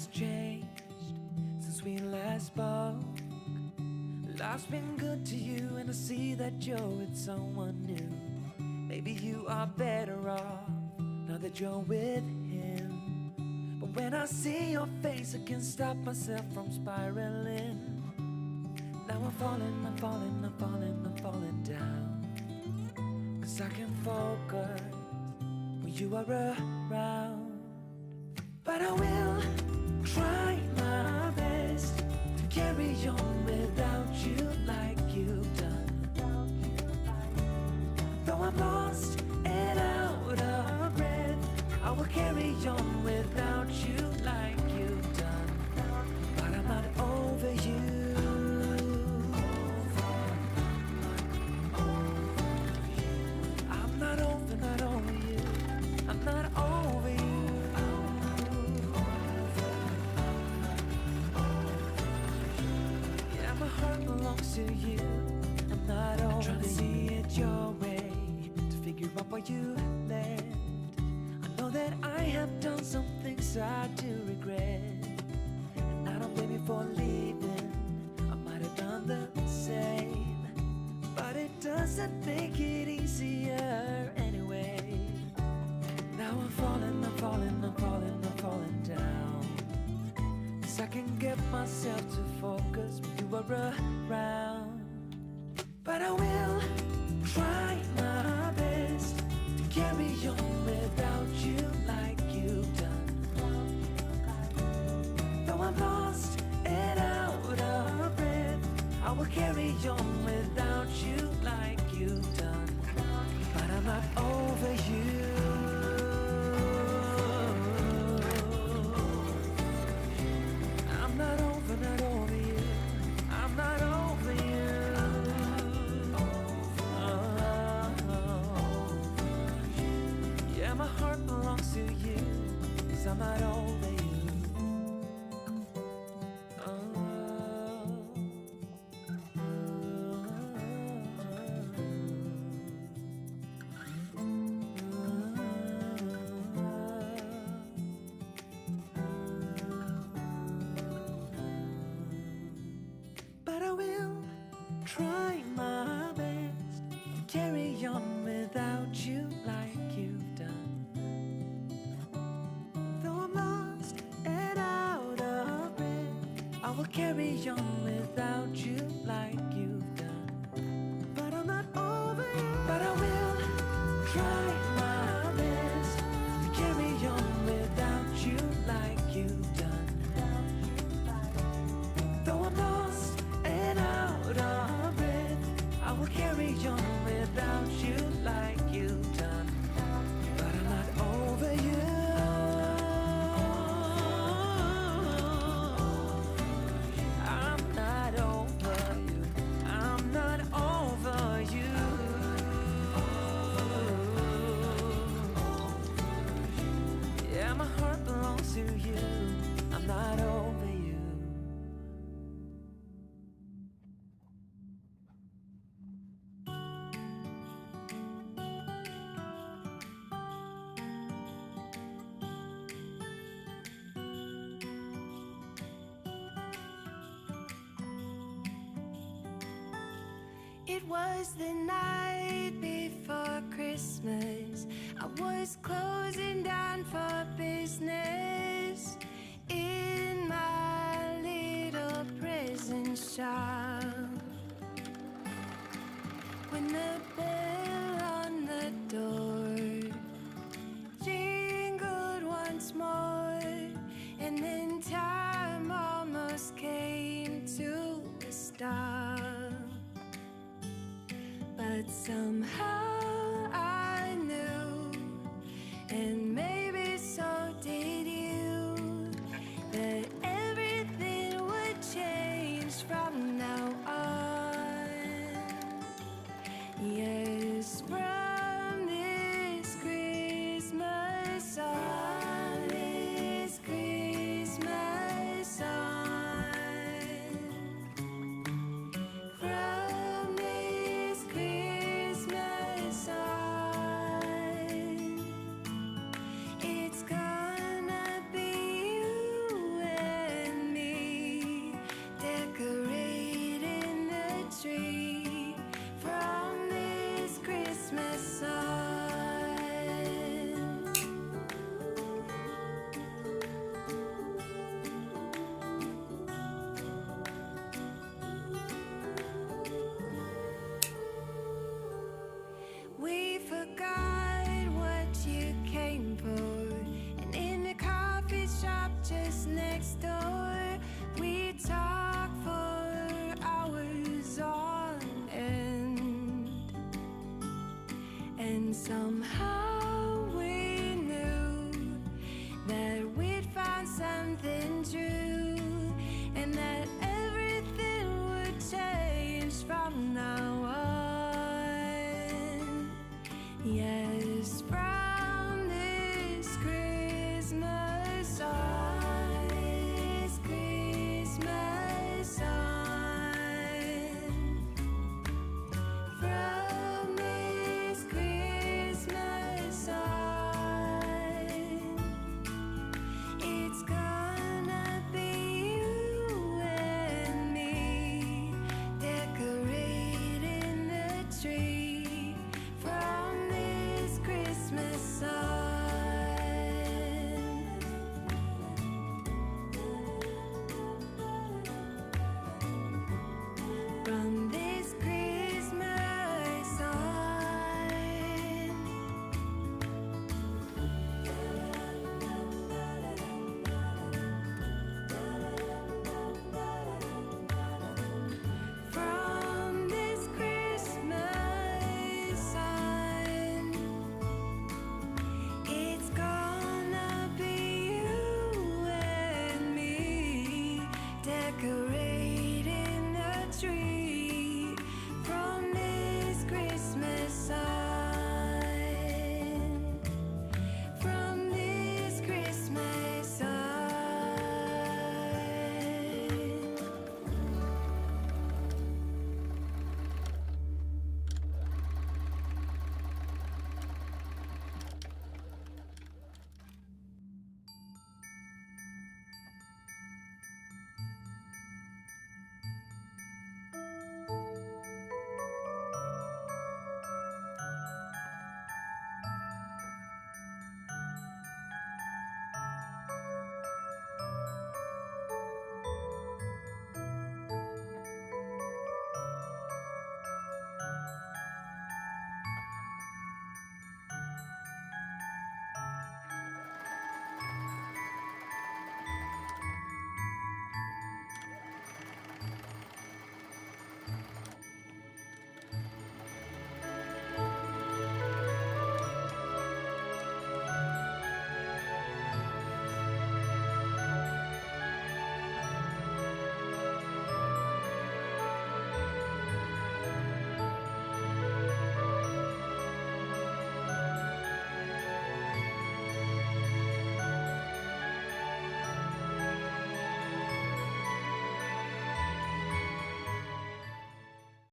has changed since we last spoke. Life's been good to you, and I see that you're with someone new. Maybe you are better off now that you're with him. But when I see your face, I can't stop myself from spiraling. Now I'm falling, I'm falling, I'm falling, I'm falling down. 'Cause I can focus when you are around. But I will try my best to carry on without you like you've done. Though I'm lost and out of breath, I will carry on without you like you've done. But I'm not over you. I'm not over, not over you. I'm not over you. Yeah, my heart belongs to you. I'm not over. I'm trying to see it your way, to figure out why you left. I know that I have done some things I do regret, and I don't blame you for leaving. I might have done the same, but it doesn't make it easier anyway. Now I'm falling, I'm falling, I'm falling, I'm falling down. 'Cause I can get myself to focus when you are around. But I will try my best to carry on without you like you've done. Though I'm lost and out of breath, I will carry on without you like you've done. But I'm not over you. I'm not over, not over you. I'm not over you. Yeah, my heart belongs to you, 'cause I'm not over you. But I will try my best to carry on without you like you've done. Though I'm lost and out of breath, I will carry on without you like you've done. But I'm not over you. But I will try my best to carry on without you like you've done. Though I'm lost and out of breath, I will carry on without you like you've done. But I'm not over you. I'm not over you. I'm not over you. Yeah, my heart belongs to you. I'm not over you. It was the night before Christmas. I was closing down for business in my little prison shop, when the bell on the door jingled once more, and then time almost came to a stop. But somehow I knew, and maybe so did you, that everything would change from now on. Yes, from this Christmas on, this Christmas on, from this Christmas next door.